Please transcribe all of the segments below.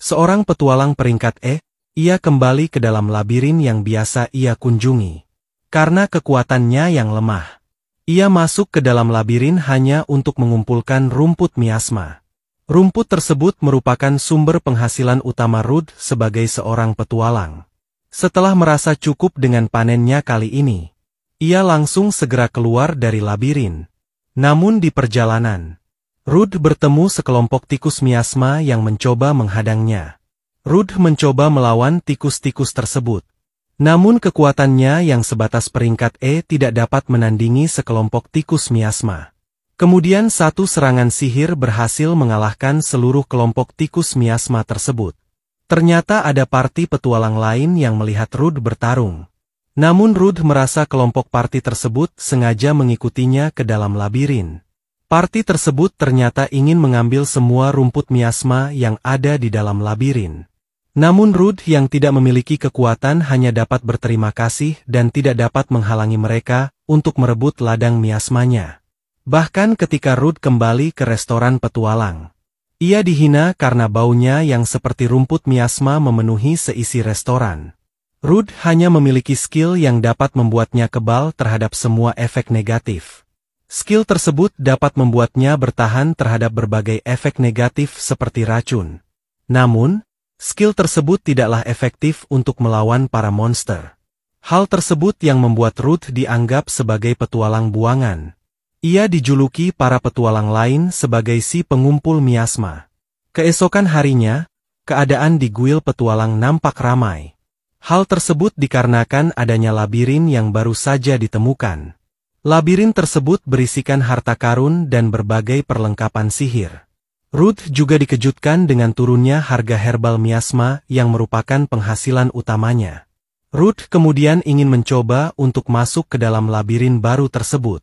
Seorang petualang peringkat ia kembali ke dalam labirin yang biasa ia kunjungi. Karena kekuatannya yang lemah, ia masuk ke dalam labirin hanya untuk mengumpulkan rumput miasma. Rumput tersebut merupakan sumber penghasilan utama Rudd sebagai seorang petualang. Setelah merasa cukup dengan panennya kali ini, ia langsung segera keluar dari labirin. Namun di perjalanan, Rudd bertemu sekelompok tikus miasma yang mencoba menghadangnya. Rudd mencoba melawan tikus-tikus tersebut. Namun kekuatannya yang sebatas peringkat tidak dapat menandingi sekelompok tikus miasma. Kemudian satu serangan sihir berhasil mengalahkan seluruh kelompok tikus miasma tersebut. Ternyata ada parti petualang lain yang melihat Rudd bertarung. Namun Rudd merasa kelompok parti tersebut sengaja mengikutinya ke dalam labirin. Parti tersebut ternyata ingin mengambil semua rumput miasma yang ada di dalam labirin. Namun Rudd yang tidak memiliki kekuatan hanya dapat berterima kasih dan tidak dapat menghalangi mereka untuk merebut ladang miasmanya. Bahkan ketika Rudd kembali ke restoran petualang, ia dihina karena baunya yang seperti rumput miasma memenuhi seisi restoran. Rudd hanya memiliki skill yang dapat membuatnya kebal terhadap semua efek negatif. Skill tersebut dapat membuatnya bertahan terhadap berbagai efek negatif seperti racun. Namun, skill tersebut tidaklah efektif untuk melawan para monster. Hal tersebut yang membuat Rudd dianggap sebagai petualang buangan. Ia dijuluki para petualang lain sebagai si pengumpul miasma. Keesokan harinya, keadaan di guil petualang nampak ramai. Hal tersebut dikarenakan adanya labirin yang baru saja ditemukan. Labirin tersebut berisikan harta karun dan berbagai perlengkapan sihir. Rudd juga dikejutkan dengan turunnya harga herbal miasma yang merupakan penghasilan utamanya. Rudd kemudian ingin mencoba untuk masuk ke dalam labirin baru tersebut.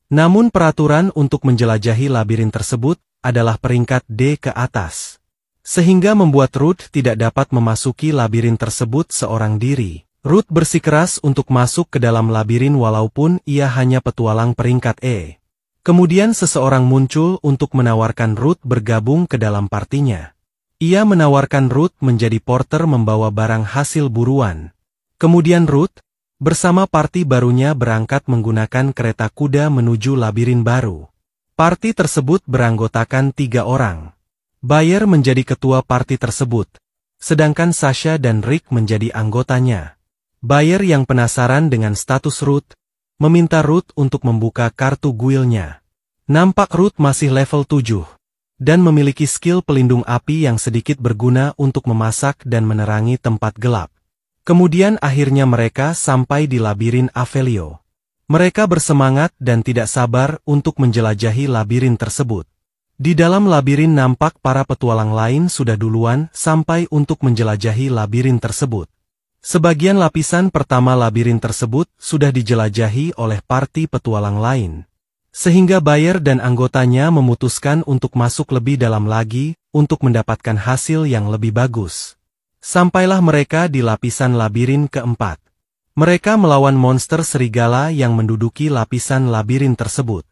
Namun peraturan untuk menjelajahi labirin tersebut adalah peringkat D ke atas. Sehingga membuat Rudd tidak dapat memasuki labirin tersebut seorang diri. Rudd bersikeras untuk masuk ke dalam labirin walaupun ia hanya petualang peringkat E. Kemudian seseorang muncul untuk menawarkan Rudd bergabung ke dalam partinya. Ia menawarkan Rudd menjadi porter membawa barang hasil buruan. Kemudian Rudd, bersama parti barunya berangkat menggunakan kereta kuda menuju labirin baru. Parti tersebut beranggotakan 3 orang. Bayer menjadi ketua parti tersebut, sedangkan Sasha dan Rick menjadi anggotanya. Bayer yang penasaran dengan status Rudd, meminta Rudd untuk membuka kartu guilnya. Nampak Rudd masih level 7, dan memiliki skill pelindung api yang sedikit berguna untuk memasak dan menerangi tempat gelap. Kemudian akhirnya mereka sampai di labirin Avelio. Mereka bersemangat dan tidak sabar untuk menjelajahi labirin tersebut. Di dalam labirin nampak para petualang lain sudah duluan sampai untuk menjelajahi labirin tersebut. Sebagian lapisan pertama labirin tersebut sudah dijelajahi oleh parti petualang lain. Sehingga Bayer dan anggotanya memutuskan untuk masuk lebih dalam lagi untuk mendapatkan hasil yang lebih bagus. Sampailah mereka di lapisan labirin keempat. Mereka melawan monster serigala yang menduduki lapisan labirin tersebut.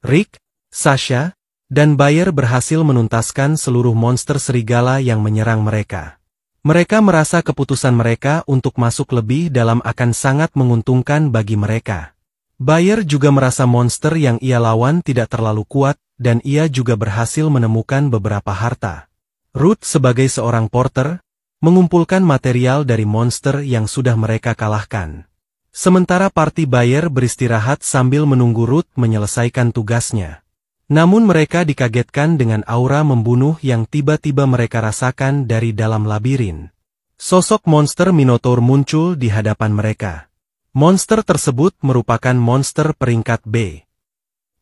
Rick, Sasha, dan Bayer berhasil menuntaskan seluruh monster serigala yang menyerang mereka. Mereka merasa keputusan mereka untuk masuk lebih dalam akan sangat menguntungkan bagi mereka. Bayer juga merasa monster yang ia lawan tidak terlalu kuat, dan ia juga berhasil menemukan beberapa harta. Rudd sebagai seorang porter, mengumpulkan material dari monster yang sudah mereka kalahkan. Sementara parti Bayer beristirahat sambil menunggu Rudd menyelesaikan tugasnya. Namun mereka dikagetkan dengan aura membunuh yang tiba-tiba mereka rasakan dari dalam labirin. Sosok monster Minotaur muncul di hadapan mereka. Monster tersebut merupakan monster peringkat B.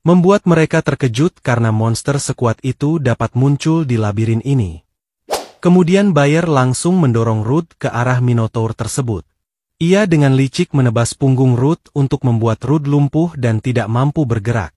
Membuat mereka terkejut karena monster sekuat itu dapat muncul di labirin ini. Kemudian Bayer langsung mendorong Rudd ke arah Minotaur tersebut. Ia dengan licik menebas punggung Rudd untuk membuat Rudd lumpuh dan tidak mampu bergerak.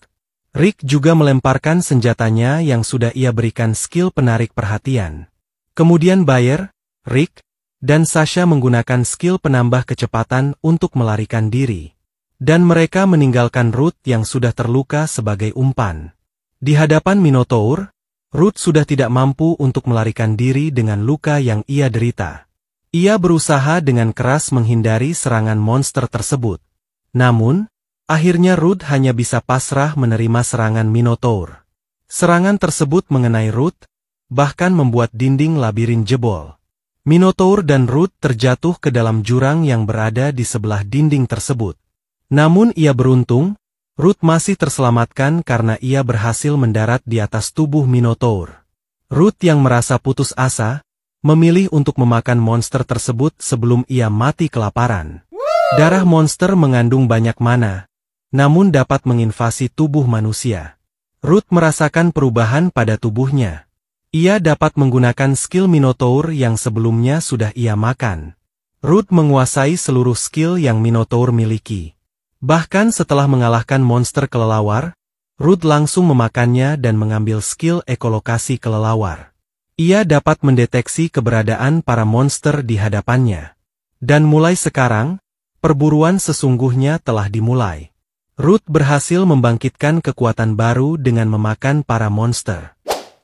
Rick juga melemparkan senjatanya yang sudah ia berikan skill penarik perhatian. Kemudian Bayer, Rick, dan Sasha menggunakan skill penambah kecepatan untuk melarikan diri. Dan mereka meninggalkan Rudd yang sudah terluka sebagai umpan. Di hadapan Minotaur, Ruth sudah tidak mampu untuk melarikan diri dengan luka yang ia derita. Ia berusaha dengan keras menghindari serangan monster tersebut. Namun, akhirnya Ruth hanya bisa pasrah menerima serangan Minotaur. Serangan tersebut mengenai Ruth, bahkan membuat dinding labirin jebol. Minotaur dan Ruth terjatuh ke dalam jurang yang berada di sebelah dinding tersebut. Namun ia beruntung, Ruth masih terselamatkan karena ia berhasil mendarat di atas tubuh Minotaur. Ruth yang merasa putus asa, memilih untuk memakan monster tersebut sebelum ia mati kelaparan. Darah monster mengandung banyak mana, namun dapat menginvasi tubuh manusia. Ruth merasakan perubahan pada tubuhnya. Ia dapat menggunakan skill Minotaur yang sebelumnya sudah ia makan. Ruth menguasai seluruh skill yang Minotaur miliki. Bahkan setelah mengalahkan monster kelelawar, Ruth langsung memakannya dan mengambil skill ekolokasi kelelawar. Ia dapat mendeteksi keberadaan para monster di hadapannya. Dan mulai sekarang, perburuan sesungguhnya telah dimulai. Ruth berhasil membangkitkan kekuatan baru dengan memakan para monster.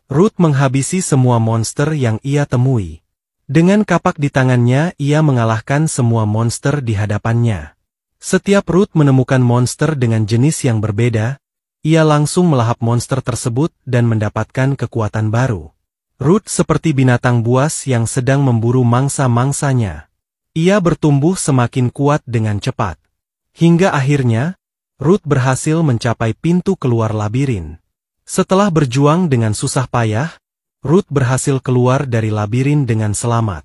Ruth menghabisi semua monster yang ia temui. Dengan kapak di tangannya, ia mengalahkan semua monster di hadapannya. Setiap Ruth menemukan monster dengan jenis yang berbeda, ia langsung melahap monster tersebut dan mendapatkan kekuatan baru. Ruth seperti binatang buas yang sedang memburu mangsa-mangsanya. Ia bertumbuh semakin kuat dengan cepat. Hingga akhirnya, Ruth berhasil mencapai pintu keluar labirin. Setelah berjuang dengan susah payah, Ruth berhasil keluar dari labirin dengan selamat.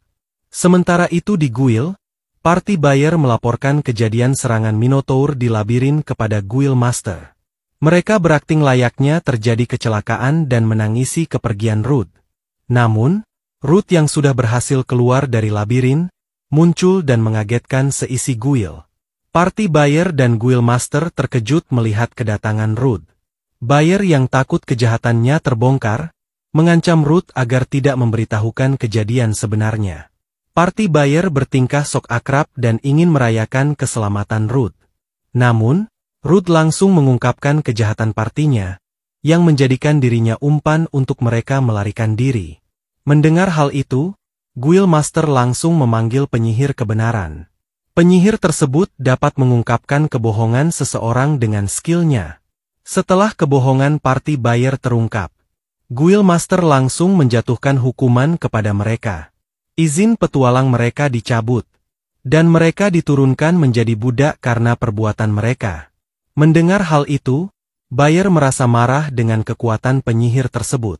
Sementara itu di Guild, Party Buyer melaporkan kejadian serangan Minotaur di labirin kepada Guild Master. Mereka berakting layaknya terjadi kecelakaan dan menangisi kepergian Ruth. Namun, Ruth yang sudah berhasil keluar dari labirin, muncul dan mengagetkan seisi Guild. Party Buyer dan Guild Master terkejut melihat kedatangan Ruth. Buyer yang takut kejahatannya terbongkar, mengancam Ruth agar tidak memberitahukan kejadian sebenarnya. Party Buyer bertingkah sok akrab dan ingin merayakan keselamatan Ruth. Namun, Ruth langsung mengungkapkan kejahatan partinya, yang menjadikan dirinya umpan untuk mereka melarikan diri. Mendengar hal itu, Guild Master langsung memanggil penyihir kebenaran. Penyihir tersebut dapat mengungkapkan kebohongan seseorang dengan skillnya. Setelah kebohongan Party Buyer terungkap, Guild Master langsung menjatuhkan hukuman kepada mereka. Izin petualang mereka dicabut, dan mereka diturunkan menjadi budak karena perbuatan mereka. Mendengar hal itu, Buyer merasa marah dengan kekuatan penyihir tersebut.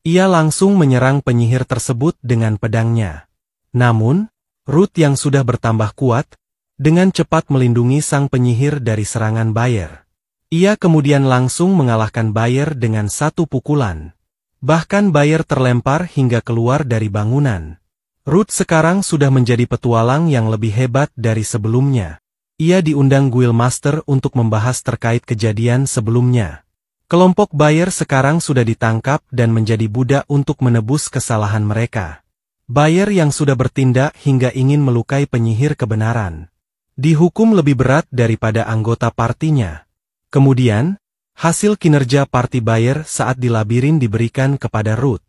Ia langsung menyerang penyihir tersebut dengan pedangnya. Namun, Ruth yang sudah bertambah kuat, dengan cepat melindungi sang penyihir dari serangan Buyer. Ia kemudian langsung mengalahkan Buyer dengan satu pukulan. Bahkan Buyer terlempar hingga keluar dari bangunan. Ruth sekarang sudah menjadi petualang yang lebih hebat dari sebelumnya. Ia diundang Guild Master untuk membahas terkait kejadian sebelumnya. Kelompok Buyer sekarang sudah ditangkap dan menjadi budak untuk menebus kesalahan mereka. Buyer yang sudah bertindak hingga ingin melukai penyihir kebenaran dihukum lebih berat daripada anggota partinya. Kemudian, hasil kinerja Party Buyer saat di labirin diberikan kepada Ruth.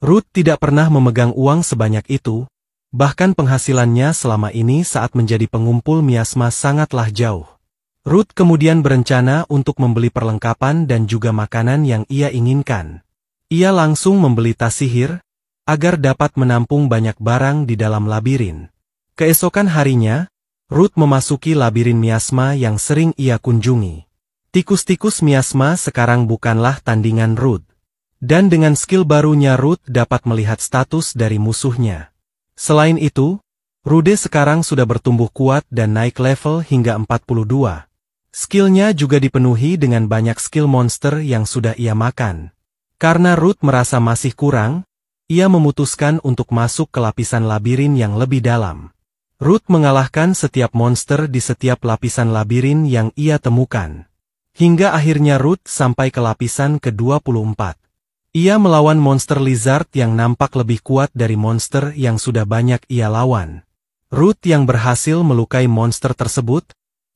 Ruth tidak pernah memegang uang sebanyak itu, bahkan penghasilannya selama ini saat menjadi pengumpul miasma sangatlah jauh. Ruth kemudian berencana untuk membeli perlengkapan dan juga makanan yang ia inginkan. Ia langsung membeli tas sihir, agar dapat menampung banyak barang di dalam labirin. Keesokan harinya, Ruth memasuki labirin miasma yang sering ia kunjungi. Tikus-tikus miasma sekarang bukanlah tandingan Ruth. Dan dengan skill barunya Ruth dapat melihat status dari musuhnya. Selain itu, Rude sekarang sudah bertumbuh kuat dan naik level hingga 42. Skillnya juga dipenuhi dengan banyak skill monster yang sudah ia makan. Karena Ruth merasa masih kurang, ia memutuskan untuk masuk ke lapisan labirin yang lebih dalam. Ruth mengalahkan setiap monster di setiap lapisan labirin yang ia temukan. Hingga akhirnya Ruth sampai ke lapisan ke-24. Ia melawan monster lizard yang nampak lebih kuat dari monster yang sudah banyak ia lawan. Ruth yang berhasil melukai monster tersebut,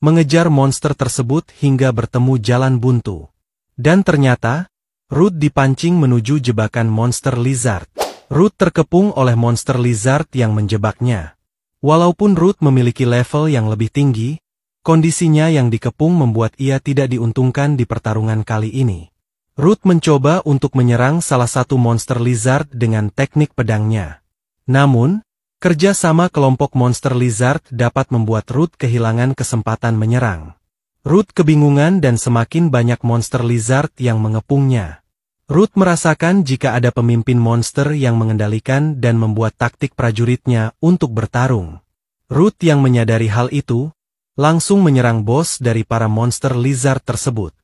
mengejar monster tersebut hingga bertemu jalan buntu. Dan ternyata, Ruth dipancing menuju jebakan monster lizard. Ruth terkepung oleh monster lizard yang menjebaknya. Walaupun Ruth memiliki level yang lebih tinggi, kondisinya yang dikepung membuat ia tidak diuntungkan di pertarungan kali ini. Ruth mencoba untuk menyerang salah satu monster lizard dengan teknik pedangnya. Namun, kerja sama kelompok monster lizard dapat membuat Ruth kehilangan kesempatan menyerang. Ruth kebingungan dan semakin banyak monster lizard yang mengepungnya. Ruth merasakan jika ada pemimpin monster yang mengendalikan dan membuat taktik prajuritnya untuk bertarung. Ruth yang menyadari hal itu, langsung menyerang bos dari para monster lizard tersebut.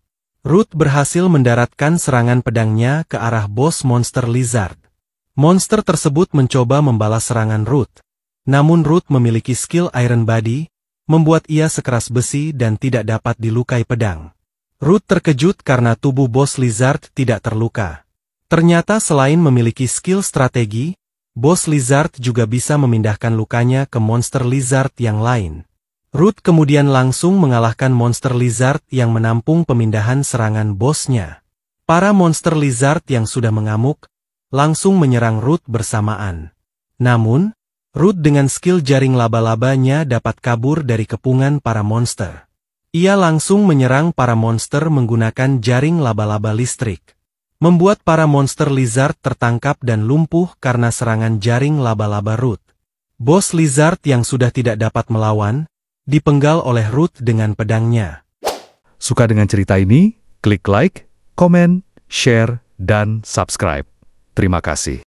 Ruth berhasil mendaratkan serangan pedangnya ke arah bos monster lizard. Monster tersebut mencoba membalas serangan Ruth. Namun Ruth memiliki skill Iron Body, membuat ia sekeras besi dan tidak dapat dilukai pedang. Ruth terkejut karena tubuh bos lizard tidak terluka. Ternyata selain memiliki skill strategi, bos lizard juga bisa memindahkan lukanya ke monster lizard yang lain. Ruth kemudian langsung mengalahkan monster lizard yang menampung pemindahan serangan bosnya. Para monster lizard yang sudah mengamuk, langsung menyerang Ruth bersamaan. Namun, Ruth dengan skill jaring laba-labanya dapat kabur dari kepungan para monster. Ia langsung menyerang para monster menggunakan jaring laba-laba listrik. Membuat para monster lizard tertangkap dan lumpuh karena serangan jaring laba-laba Ruth. Bos lizard yang sudah tidak dapat melawan, dipenggal oleh Ruth dengan pedangnya. Suka dengan cerita ini? Klik like, komen, share, dan subscribe. Terima kasih.